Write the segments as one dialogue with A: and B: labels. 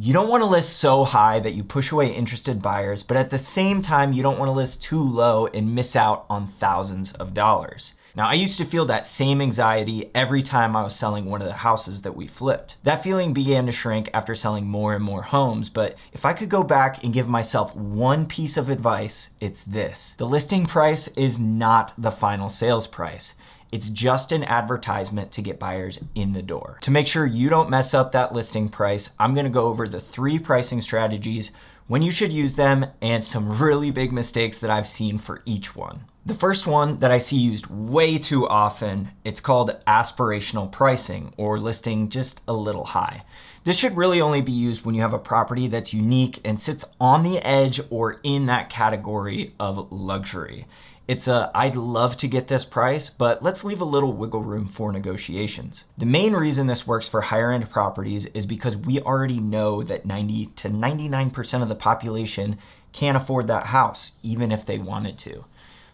A: You don't want to list so high that you push away interested buyers, but at the same time, you don't want to list too low and miss out on thousands of dollars. Now, I used to feel that same anxiety every time I was selling one of the houses that we flipped. That feeling began to shrink after selling more and more homes, but if I could go back and give myself one piece of advice, it's this. The listing price is not the final sales price. It's just an advertisement to get buyers in the door. To make sure you don't mess up that listing price, I'm gonna go over the 3 pricing strategies, when you should use them, and some really big mistakes that I've seen for each one. The first one that I see used way too often, it's called aspirational pricing, or listing just a little high. This should really only be used when you have a property that's unique and sits on the edge or in that category of luxury. It's I'd love to get this price, but let's leave a little wiggle room for negotiations. The main reason this works for higher end properties is because we already know that 90 to 99% of the population can't afford that house, even if they wanted to.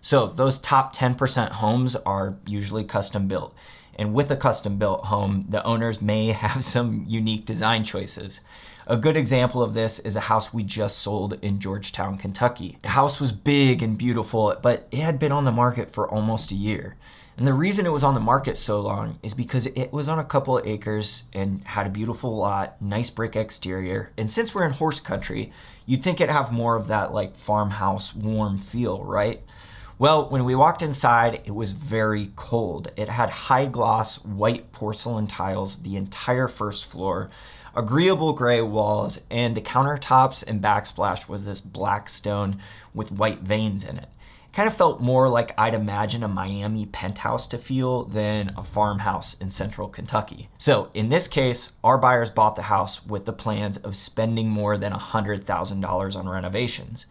A: So those top 10% homes are usually custom built. And with a custom built home, the owners may have some unique design choices. A good example of this is a house we just sold in Georgetown, Kentucky. The house was big and beautiful, but it had been on the market for almost a year. And the reason it was on the market so long is because it was on a couple of acres and had a beautiful lot, nice brick exterior. And since we're in horse country, you'd think it'd have more of that like farmhouse warm feel, right? Well, when we walked inside, it was very cold. It had high gloss white porcelain tiles the entire first floor, agreeable gray walls, and the countertops and backsplash was this black stone with white veins in it. It kind of felt more like I'd imagine a Miami penthouse to feel than a farmhouse in central Kentucky. So in this case, our buyers bought the house with the plans of spending more than $100,000 on renovations.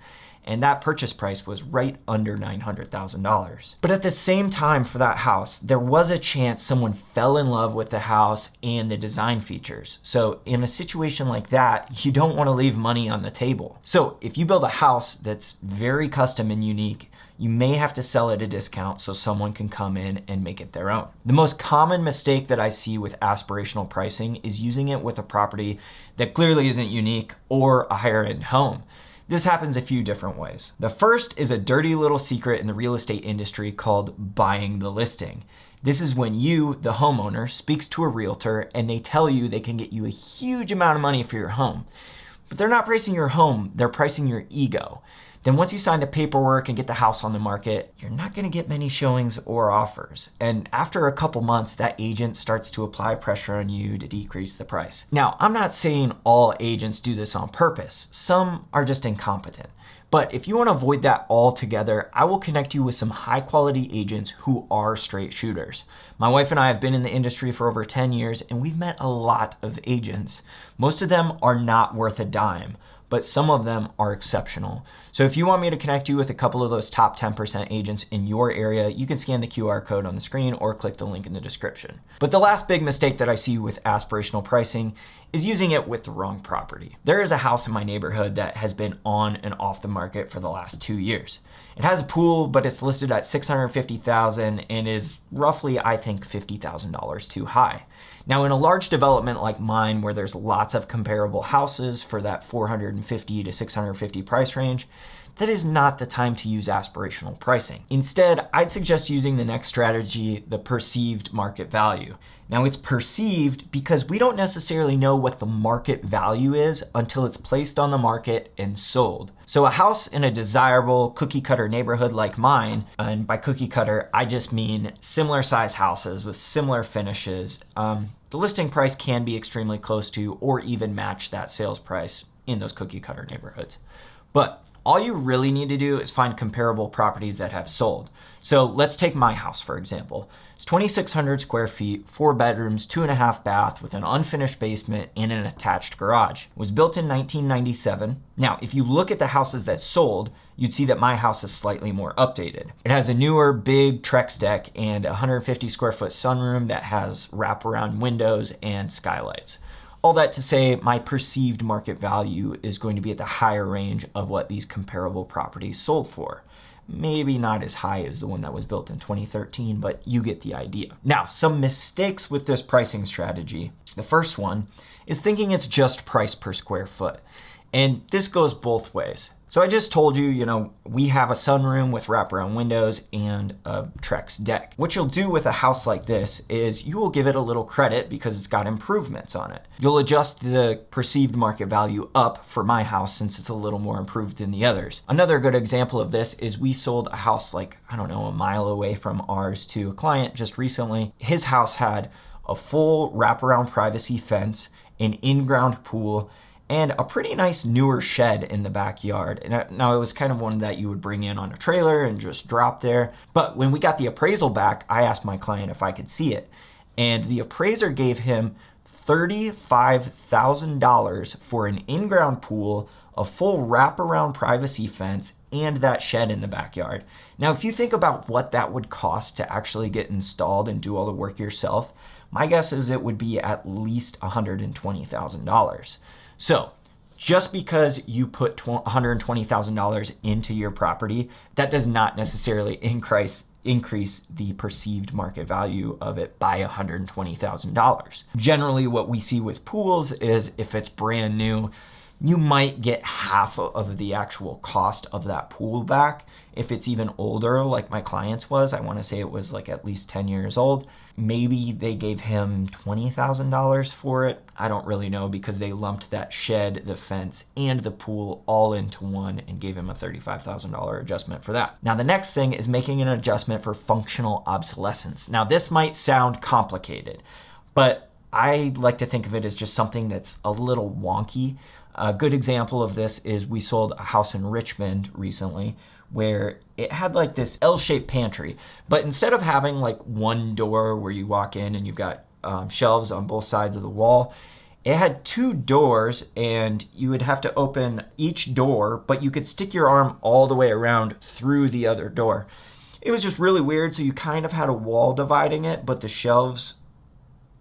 A: And that purchase price was right under $900,000. But at the same time for that house, there was a chance someone fell in love with the house and the design features. So in a situation like that, you don't want to leave money on the table. So if you build a house that's very custom and unique, you may have to sell at a discount so someone can come in and make it their own. The most common mistake that I see with aspirational pricing is using it with a property that clearly isn't unique or a higher end home. This happens a few different ways. The first is a dirty little secret in the real estate industry called buying the listing. This is when you, the homeowner, speaks to a realtor and they tell you they can get you a huge amount of money for your home. But they're not pricing your home, they're pricing your ego. Then once you sign the paperwork and get the house on the market, you're not gonna get many showings or offers. And after a couple months, that agent starts to apply pressure on you to decrease the price. Now, I'm not saying all agents do this on purpose. Some are just incompetent. But if you wanna avoid that altogether, I will connect you with some high quality agents who are straight shooters. My wife and I have been in the industry for over 10 years and we've met a lot of agents. Most of them are not worth a dime, but some of them are exceptional. So if you want me to connect you with a couple of those top 10% agents in your area, you can scan the QR code on the screen or click the link in the description. But the last big mistake that I see with aspirational pricing is using it with the wrong property. There is a house in my neighborhood that has been on and off the market for the last 2 years. It has a pool, but it's listed at $650,000 and is roughly, I think, $50,000 too high. Now, in a large development like mine, where there's lots of comparable houses for that 450 to 650 price range, that is not the time to use aspirational pricing. Instead, I'd suggest using the next strategy, the perceived market value. Now, it's perceived because we don't necessarily know what the market value is until it's placed on the market and sold. So a house in a desirable cookie cutter neighborhood like mine, and by cookie cutter, I just mean similar size houses with similar finishes, the listing price can be extremely close to or even match that sales price in those cookie cutter neighborhoods. But all you really need to do is find comparable properties that have sold. So let's take my house, for example. It's 2,600 square feet, 4 bedrooms, 2.5 bath with an unfinished basement and an attached garage. It was built in 1997. Now, if you look at the houses that sold, you'd see that my house is slightly more updated. It has a newer big Trex deck and a 150 square foot sunroom that has wraparound windows and skylights. All that to say, my perceived market value is going to be at the higher range of what these comparable properties sold for. Maybe not as high as the one that was built in 2013, but you get the idea. Now, some mistakes with this pricing strategy. The first one is thinking it's just price per square foot. And this goes both ways. So I just told you, we have a sunroom with wraparound windows and a Trex deck. What you'll do with a house like this is you will give it a little credit because it's got improvements on it. You'll adjust the perceived market value up for my house since it's a little more improved than the others. Another good example of this is we sold a house a mile away from ours to a client just recently. His house had a full wraparound privacy fence, an in-ground pool, and a pretty nice newer shed in the backyard. And now it was kind of one that you would bring in on a trailer and just drop there. But when we got the appraisal back, I asked my client if I could see it. And the appraiser gave him $35,000 for an in-ground pool, a full wraparound privacy fence, and that shed in the backyard. Now, if you think about what that would cost to actually get installed and do all the work yourself, my guess is it would be at least $120,000. So just because you put $120,000 into your property, that does not necessarily increase the perceived market value of it by $120,000. Generally, what we see with pools is if it's brand new, you might get half of the actual cost of that pool back. If it's even older, like my client's was, I want to say it was at least 10 years old, maybe they gave him $20,000 for it. I don't really know because they lumped that shed, the fence, and the pool all into one and gave him a $35,000 adjustment for that. Now, the next thing is making an adjustment for functional obsolescence. Now, this might sound complicated, but I like to think of it as just something that's a little wonky. A good example of this is we sold a house in Richmond recently where it had this L-shaped pantry, but instead of having one door where you walk in and you've got shelves on both sides of the wall, it had two doors and you would have to open each door, but you could stick your arm all the way around through the other door. It was just really weird, so you kind of had a wall dividing it, but the shelves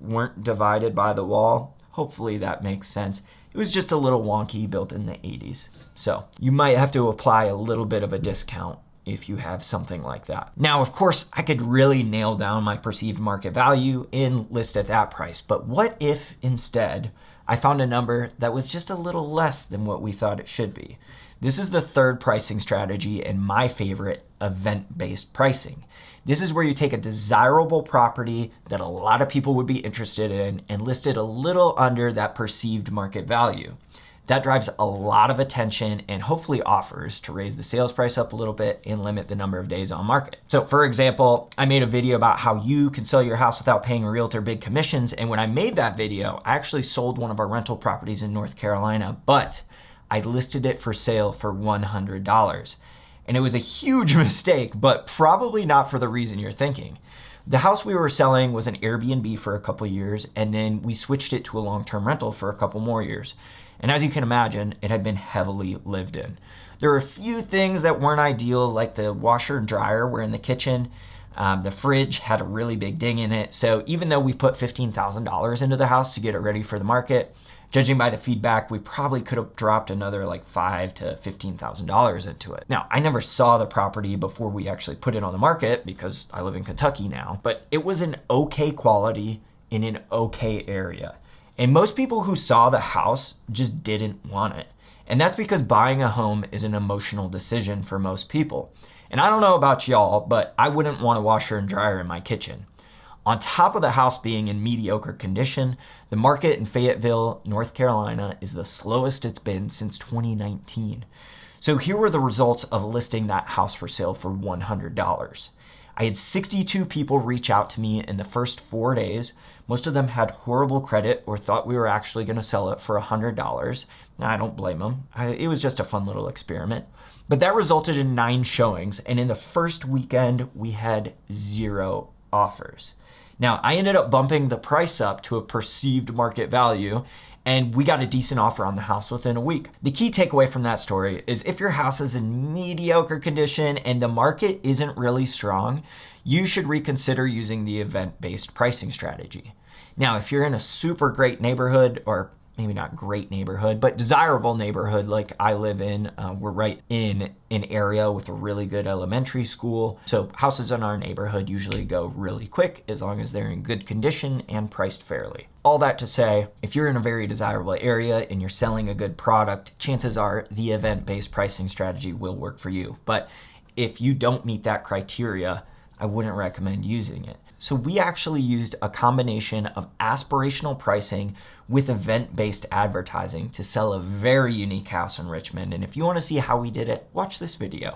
A: weren't divided by the wall. Hopefully that makes sense. It was just a little wonky, built in the 80s. So you might have to apply a little bit of a discount if you have something like that. Now, of course, I could really nail down my perceived market value and list at that price. But what if instead I found a number that was just a little less than what we thought it should be? This is the third pricing strategy and my favorite, event-based pricing. This is where you take a desirable property that a lot of people would be interested in and list it a little under that perceived market value. That drives a lot of attention and hopefully offers to raise the sales price up a little bit and limit the number of days on market. So for example, I made a video about how you can sell your house without paying a realtor big commissions. And when I made that video, I actually sold one of our rental properties in North Carolina, but I listed it for sale for $100. And it was a huge mistake, but probably not for the reason you're thinking. The house we were selling was an Airbnb for a couple years, and then we switched it to a long-term rental for a couple more years. And as you can imagine, it had been heavily lived in. There were a few things that weren't ideal, like the washer and dryer were in the kitchen. The fridge had a really big ding in it. So even though we put $15,000 into the house to get it ready for the market, judging by the feedback, we probably could have dropped another $5,000 to $15,000 into it. Now, I never saw the property before we actually put it on the market because I live in Kentucky now, but it was an okay quality in an okay area. And most people who saw the house just didn't want it. And that's because buying a home is an emotional decision for most people. And I don't know about y'all, but I wouldn't want a washer and dryer in my kitchen. On top of the house being in mediocre condition, the market in Fayetteville, North Carolina is the slowest it's been since 2019. So here were the results of listing that house for sale for $100. I had 62 people reach out to me in the first 4 days. Most of them had horrible credit or thought we were actually going to sell it for $100. Now, I don't blame them. It was just a fun little experiment. But that resulted in 9 showings, and in the first weekend, we had 0 offers. Now, I ended up bumping the price up to a perceived market value, and we got a decent offer on the house within a week. The key takeaway from that story is if your house is in mediocre condition and the market isn't really strong, you should reconsider using the event-based pricing strategy. Now, if you're in a super great neighborhood or maybe not great neighborhood, but desirable neighborhood like I live in. We're right in an area with a really good elementary school. So houses in our neighborhood usually go really quick as long as they're in good condition and priced fairly. All that to say, if you're in a very desirable area and you're selling a good product, chances are the event-based pricing strategy will work for you. But if you don't meet that criteria, I wouldn't recommend using it. So we actually used a combination of aspirational pricing with event-based advertising to sell a very unique house in Richmond. And if you want to see how we did it, watch this video.